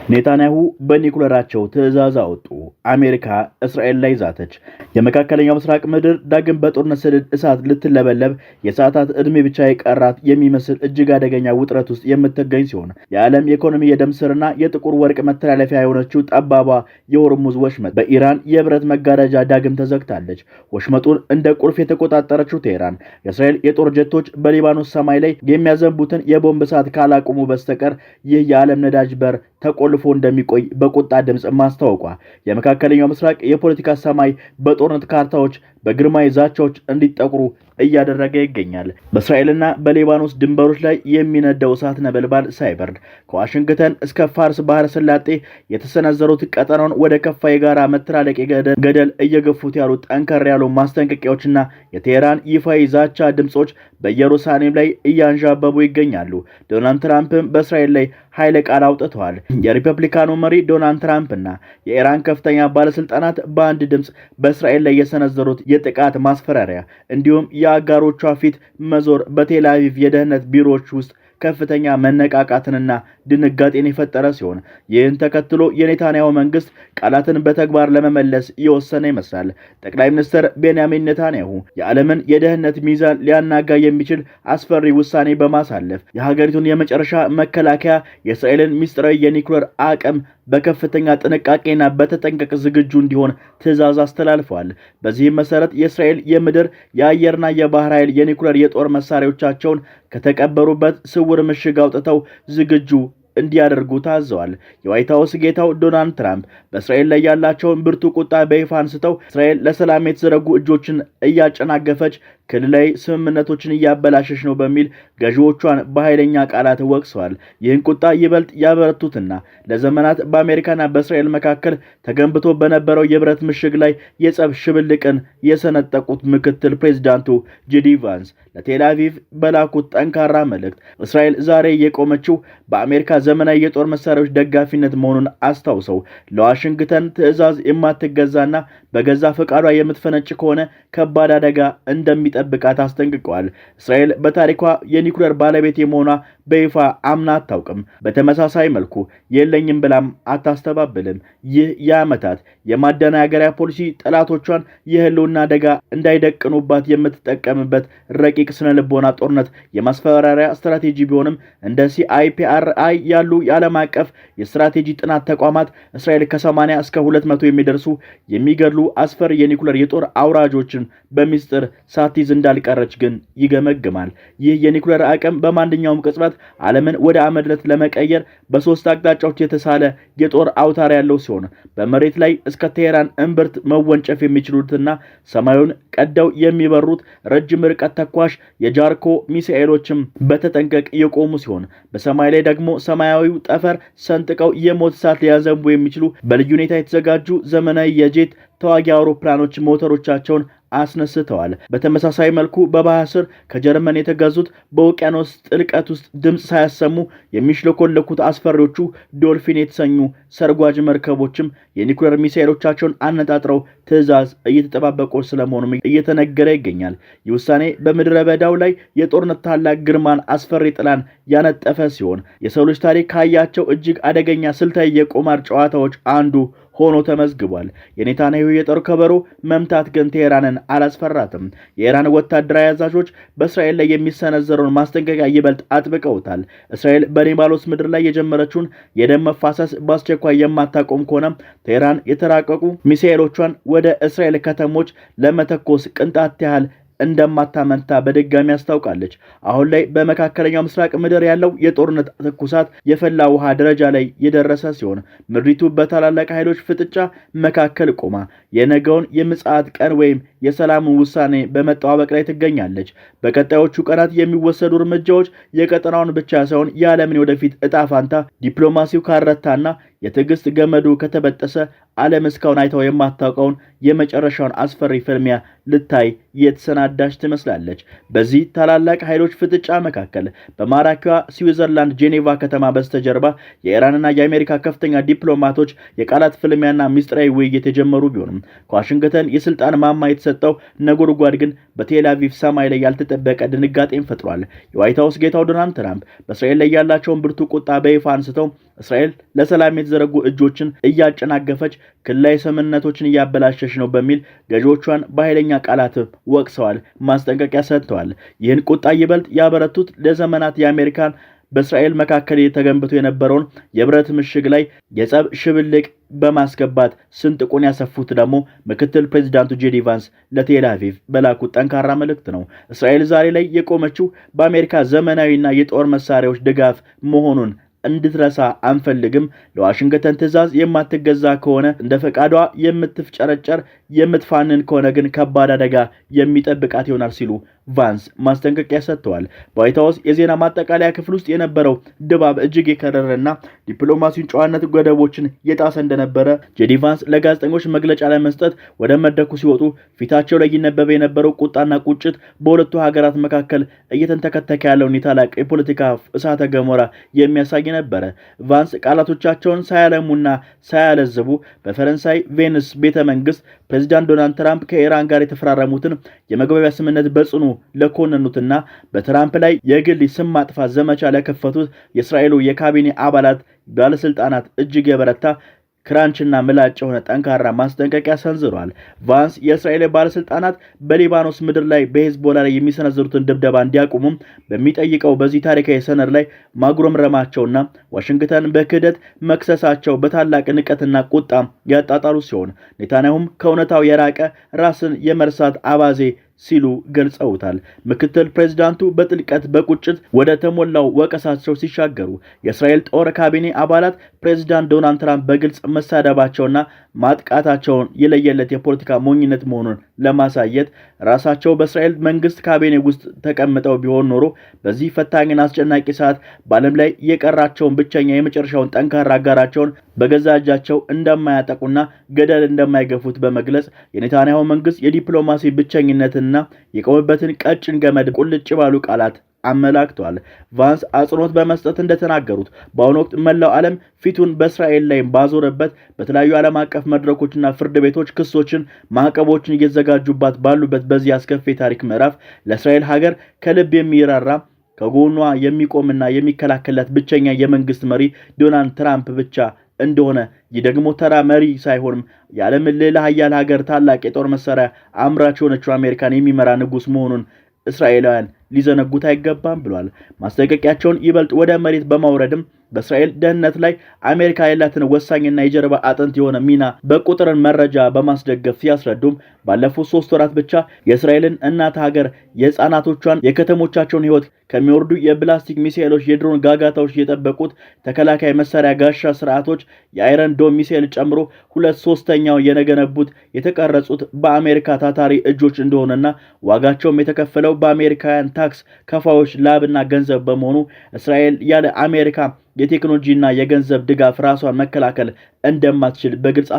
ኔታንያሁ በኒኩለራቸው ትዕዛዝ አወጡ። አሜሪካ እስራኤል ላይ ዛተች። የመካከለኛው ምስራቅ ምድር ዳግም በጦርነት ሰደድ እሳት ልትለበለብ የሰዓታት ዕድሜ ብቻ የቀራት የሚመስል እጅግ አደገኛ ውጥረት ውስጥ የምትገኝ ሲሆን የዓለም ኢኮኖሚ የደም ስርና የጥቁር ወርቅ መተላለፊያ የሆነችው ጠባቧ የሆርሙዝ ወሽመጥ በኢራን የብረት መጋረጃ ዳግም ተዘግታለች። ወሽመጡን እንደ ቁልፍ የተቆጣጠረችው ቴህራን የእስራኤል የጦር ጀቶች በሊባኖስ ሰማይ ላይ የሚያዘንቡትን የቦምብ እሳት ካላቆሙ በስተቀር ይህ የዓለም ነዳጅ በር ተቆልፎ እንደሚቆይ በቁጣ ድምጽ ማስታወቋ የመካከለኛው ምስራቅ የፖለቲካ ሰማይ በጦርነት ካርታዎች በግርማዊ ዛቻዎች እንዲጠቁሩ እያደረገ ይገኛል። በእስራኤልና በሊባኖስ ድንበሮች ላይ የሚነደው እሳት ነበልባል ሳይበርድ ከዋሽንግተን እስከ ፋርስ ባህረ ሰላጤ የተሰነዘሩት ቀጠናውን ወደ ከፋ የጋራ መተላለቅ ገደል እየገፉት ያሉት ጠንከር ያሉ ማስጠንቀቂያዎችና የቴህራን ይፋዊ ዛቻ ድምጾች በኢየሩሳሌም ላይ እያንዣበቡ ይገኛሉ። ዶናልድ ትራምፕም በእስራኤል ላይ ኃይለ ቃል አውጥተዋል። የሪፐብሊካኑ መሪ ዶናልድ ትራምፕና የኢራን ከፍተኛ ባለስልጣናት በአንድ ድምጽ በእስራኤል ላይ የሰነዘሩት የጥቃት ማስፈራሪያ እንዲሁም የአጋሮቿ ፊት መዞር በቴል አቪቭ የደህንነት ቢሮዎች ውስጥ ከፍተኛ መነቃቃትንና ድንጋጤን የፈጠረ ሲሆን ይህን ተከትሎ የኔታንያሁ መንግስት ቃላትን በተግባር ለመመለስ የወሰነ ይመስላል። ጠቅላይ ሚኒስትር ቤንያሚን ኔታንያሁ የዓለምን የደህንነት ሚዛን ሊያናጋ የሚችል አስፈሪ ውሳኔ በማሳለፍ የሀገሪቱን የመጨረሻ መከላከያ የእስራኤልን ሚስጥራዊ የኒውክሌር አቅም በከፍተኛ ጥንቃቄና በተጠንቀቅ ዝግጁ እንዲሆን ትዕዛዝ አስተላልፈዋል። በዚህም መሰረት የእስራኤል የምድር የአየርና የባህር ኃይል የኒውክሌር የጦር መሳሪያዎቻቸውን ከተቀበሩበት ስውር ምሽግ አውጥተው ዝግጁ እንዲያደርጉ ታዘዋል። የዋይት ሃውስ ጌታው ዶናልድ ትራምፕ በእስራኤል ላይ ያላቸውን ብርቱ ቁጣ በይፋ አንስተው እስራኤል ለሰላም የተዘረጉ እጆችን እያጨናገፈች ክልላዊ ስምምነቶችን እያበላሸች ነው በሚል ገዢዎቿን በኃይለኛ ቃላት ወቅሰዋል። ይህን ቁጣ ይበልጥ ያበረቱትና ለዘመናት በአሜሪካና በእስራኤል መካከል ተገንብቶ በነበረው የብረት ምሽግ ላይ የጸብ ሽብልቅን የሰነጠቁት ምክትል ፕሬዚዳንቱ ጄዲ ቫንስ ለቴል አቪቭ በላኩት ጠንካራ መልእክት እስራኤል ዛሬ የቆመችው በአሜሪካ ዘመናዊ የጦር መሳሪያዎች ደጋፊነት መሆኑን አስታውሰው ለዋሽንግተን ትዕዛዝ የማትገዛና በገዛ ፈቃዷ የምትፈነጭ ከሆነ ከባድ አደጋ እንደሚጠብቃት አስጠንቅቀዋል። እስራኤል በታሪኳ የኒውክሌር ባለቤት የመሆኗ በይፋ አምና አታውቅም። በተመሳሳይ መልኩ የለኝም ብላም አታስተባብልም። ይህ የዓመታት የማደናገሪያ ፖሊሲ ጠላቶቿን የህልውና አደጋ እንዳይደቅኑባት የምትጠቀምበት ረቂቅ ስነ ልቦና ጦርነት የማስፈራሪያ ስትራቴጂ ቢሆንም እንደ CIPRI ያሉ የዓለም አቀፍ የስትራቴጂ ጥናት ተቋማት እስራኤል ከ80 እስከ 200 የሚደርሱ የሚገድሉ አስፈሪ የኒውክሌር የጦር አውራጆችን በሚስጥር ሳትይዝ እንዳልቀረች ግን ይገመግማል። ይህ የኒውክሌር አቅም በማንኛውም ቅጽበት ዓለምን ወደ አመድነት ለመቀየር በሶስት አቅጣጫዎች የተሳለ የጦር አውታር ያለው ሲሆን በመሬት ላይ እስከ ቴህራን እምብርት መወንጨፍ የሚችሉትና ሰማዩን ቀደው የሚበሩት ረጅም ርቀት ተኳሽ የጃርኮ ሚሳኤሎችም በተጠንቀቅ የቆሙ ሲሆን በሰማይ ላይ ደግሞ ሰማያዊው ጠፈር ሰንጥቀው የሞት እሳት ሊያዘንቡ የሚችሉ በልዩ ሁኔታ የተዘጋጁ ዘመናዊ የጄት ተዋጊ አውሮፕላኖች ሞተሮቻቸውን አስነስተዋል። በተመሳሳይ መልኩ በባህር ስር ከጀርመን የተገዙት በውቅያኖስ ጥልቀት ውስጥ ድምጽ ሳያሰሙ የሚሽለኮለኩት አስፈሪዎቹ ዶልፊን የተሰኙ ሰርጓጅ መርከቦችም የኒውክሌር ሚሳኤሎቻቸውን አነጣጥረው ትዕዛዝ እየተጠባበቁ ስለመሆኑ እየተነገረ ይገኛል። ይህ ውሳኔ በምድረ በዳው ላይ የጦርነት ታላቅ ግርማን አስፈሪ ጥላን ያነጠፈ ሲሆን የሰው ልጅ ታሪክ ካያቸው እጅግ አደገኛ ስልታዊ የቁማር ጨዋታዎች አንዱ ሆኖ ተመዝግቧል። የኔታንያሁ የጦር ከበሮ መምታት ግን ቴህራንን አላስፈራትም። የኢራን ወታደራዊ አዛዦች በእስራኤል ላይ የሚሰነዘረውን ማስጠንቀቂያ ይበልጥ አጥብቀውታል። እስራኤል በሊባኖስ ምድር ላይ የጀመረችውን የደም መፋሰስ በአስቸኳይ የማታቆም ከሆነ ቴህራን የተራቀቁ ሚሳኤሎቿን ወደ እስራኤል ከተሞች ለመተኮስ ቅንጣት ያህል እንደማታመንታ በድጋሚ አስታውቃለች። አሁን ላይ በመካከለኛው ምስራቅ ምድር ያለው የጦርነት ትኩሳት የፈላ ውሃ ደረጃ ላይ የደረሰ ሲሆን ምድሪቱ በታላላቅ ኃይሎች ፍጥጫ መካከል ቆማ የነገውን የምጽአት ቀን ወይም የሰላም ውሳኔ በመጠባበቅ ላይ ትገኛለች። በቀጣዮቹ ቀናት የሚወሰዱ እርምጃዎች የቀጠናውን ብቻ ሳይሆን የዓለምን ወደፊት እጣ ፋንታ ዲፕሎማሲው ካረታና የትዕግስት ገመዱ ከተበጠሰ ዓለም እስካሁን አይተው የማታውቀውን የመጨረሻውን አስፈሪ ፍልሚያ ልታይ የተሰናዳች ትመስላለች። በዚህ ታላላቅ ኃይሎች ፍጥጫ መካከል በማራኪዋ ስዊዘርላንድ ጄኔቫ ከተማ በስተጀርባ የኢራንና የአሜሪካ ከፍተኛ ዲፕሎማቶች የቃላት ፍልሚያና ሚስጥራዊ ውይይት የጀመሩ ቢሆንም ከዋሽንግተን የስልጣን ማማ የተሰጠው ነጎድጓድ ግን በቴል አቪቭ ሰማይ ላይ ያልተጠበቀ ድንጋጤን ፈጥሯል። የዋይት ሃውስ ጌታው ዶናልድ ትራምፕ በእስራኤል ላይ ያላቸውን ብርቱ ቁጣ በይፋ አንስተው እስራኤል ለሰላም የተዘረጉ እጆችን እያጨናገፈች ክልላዊ ስምምነቶችን እያበላሸች ነው በሚል ገዢዎቿን በኃይለኛ ቃላት ወቅሰዋል፣ ማስጠንቀቂያ ሰጥተዋል። ይህን ቁጣ ይበልጥ ያበረቱት ለዘመናት የአሜሪካን በእስራኤል መካከል ተገንብቶ የነበረውን የብረት ምሽግ ላይ የጸብ ሽብልቅ በማስገባት ስንጥቁን ያሰፉት ደግሞ ምክትል ፕሬዚዳንቱ ጄዲ ቫንስ ለቴል አቪቭ በላኩት ጠንካራ መልእክት ነው። እስራኤል ዛሬ ላይ የቆመችው በአሜሪካ ዘመናዊና የጦር መሳሪያዎች ድጋፍ መሆኑን እንድትረሳ አንፈልግም። ለዋሽንግተን ትዕዛዝ የማትገዛ ከሆነ እንደ ፈቃዷ የምትፍጨረጨር የምትፋንን ከሆነ ግን ከባድ አደጋ የሚጠብቃት ይሆናል ሲሉ ቫንስ ማስጠንቀቂያ ሰጥተዋል። በዋይት ሃውስ የዜና ማጠቃለያ ክፍል ውስጥ የነበረው ድባብ እጅግ የከረረና ዲፕሎማሲውን ጨዋነት ገደቦችን የጣሰ እንደነበረ ጄዲ ቫንስ ለጋዜጠኞች መግለጫ ለመስጠት ወደ መድረኩ ሲወጡ ፊታቸው ላይ ይነበብ የነበረው ቁጣና ቁጭት በሁለቱ ሀገራት መካከል እየተንተከተከ ያለውን የታላቅ የፖለቲካ እሳተ ገሞራ የሚያሳይ ነበረ። ቫንስ ቃላቶቻቸውን ሳያለሙና ሳያለዝቡ በፈረንሳይ ቬኒስ ቤተ መንግስት ፕሬዚዳንት ዶናልድ ትራምፕ ከኢራን ጋር የተፈራረሙትን የመግባቢያ ስምምነት በጽኑ ለኮነኑትና በትራምፕ ላይ የግል ስም ማጥፋት ዘመቻ ለከፈቱት የእስራኤሉ የካቢኔ አባላት ባለስልጣናት እጅግ የበረታ ክራንችና ምላጭ የሆነ ጠንካራ ማስጠንቀቂያ ሰንዝሯል። ቫንስ የእስራኤል ባለስልጣናት በሊባኖስ ምድር ላይ በሄዝቦላ ላይ የሚሰነዝሩትን ድብደባ እንዲያቆሙም በሚጠይቀው በዚህ ታሪካዊ ሰነድ ላይ ማጉረምረማቸውና ዋሽንግተን በክህደት መክሰሳቸው በታላቅ ንቀትና ቁጣ ያጣጣሉ ሲሆን ኔታንያሁም ከእውነታው የራቀ ራስን የመርሳት አባዜ ሲሉ ገልጸውታል። ምክትል ፕሬዚዳንቱ በጥልቀት በቁጭት ወደ ተሞላው ወቀሳቸው ሲሻገሩ የእስራኤል ጦር ካቢኔ አባላት ፕሬዚዳንት ዶናልድ ትራምፕ በግልጽ መሳደባቸውና ማጥቃታቸውን የለየለት የፖለቲካ ሞኝነት መሆኑን ለማሳየት ራሳቸው በእስራኤል መንግስት ካቢኔ ውስጥ ተቀምጠው ቢሆን ኖሮ በዚህ ፈታኝና አስጨናቂ ሰዓት በዓለም ላይ የቀራቸውን ብቸኛ የመጨረሻውን ጠንካራ አጋራቸውን በገዛ እጃቸው እንደማያጠቁና ገደል እንደማይገፉት በመግለጽ የኔታንያሁ መንግስት የዲፕሎማሲ ብቸኝነትና የቆመበትን ቀጭን ገመድ ቁልጭ ባሉ ቃላት አመላክቷል። ቫንስ አጽንኦት በመስጠት እንደተናገሩት በአሁኑ ወቅት መላው ዓለም ፊቱን በእስራኤል ላይ ባዞረበት በተለያዩ ዓለም አቀፍ መድረኮችና ፍርድ ቤቶች ክሶችን፣ ማዕቀቦችን እየተዘጋጁባት ባሉበት በዚህ አስከፊ ታሪክ ምዕራፍ ለእስራኤል ሀገር ከልብ የሚራራ ከጎኗ የሚቆምና የሚከላከላት ብቸኛ የመንግስት መሪ ዶናልድ ትራምፕ ብቻ እንደሆነ ይህ ደግሞ ተራ መሪ ሳይሆንም የዓለም ልዕለ ኃያል ሀገር ታላቅ የጦር መሳሪያ አምራች የሆነችው አሜሪካን የሚመራ ንጉስ መሆኑን እስራኤላውያን ሊዘነጉት አይገባም ብሏል። ማስጠንቀቂያቸውን ይበልጥ ወደ መሬት በማውረድም በእስራኤል ደህንነት ላይ አሜሪካ ያላትን ወሳኝና የጀርባ አጥንት የሆነ ሚና በቁጥርን መረጃ በማስደገፍ ሲያስረዱም ባለፉት 3 ወራት ብቻ የእስራኤልን እናት ሀገር የህፃናቶቿን የከተሞቻቸውን ህይወት ከሚወርዱ የፕላስቲክ ሚሳኤሎች የድሮን ጋጋታዎች የጠበቁት ተከላካይ መሳሪያ ጋሻ ስርዓቶች የአይረን ዶም ሚሳኤል ጨምሮ 2/3 የነገነቡት የተቀረጹት በአሜሪካ ታታሪ እጆች እንደሆነና ዋጋቸውም የተከፈለው በአሜሪካውያን ታክስ ከፋዮች ላብና ገንዘብ በመሆኑ እስራኤል ያለ አሜሪካ የቴክኖሎጂና የገንዘብ ድጋፍ ራሷን መከላከል እንደማትችል በግልጽ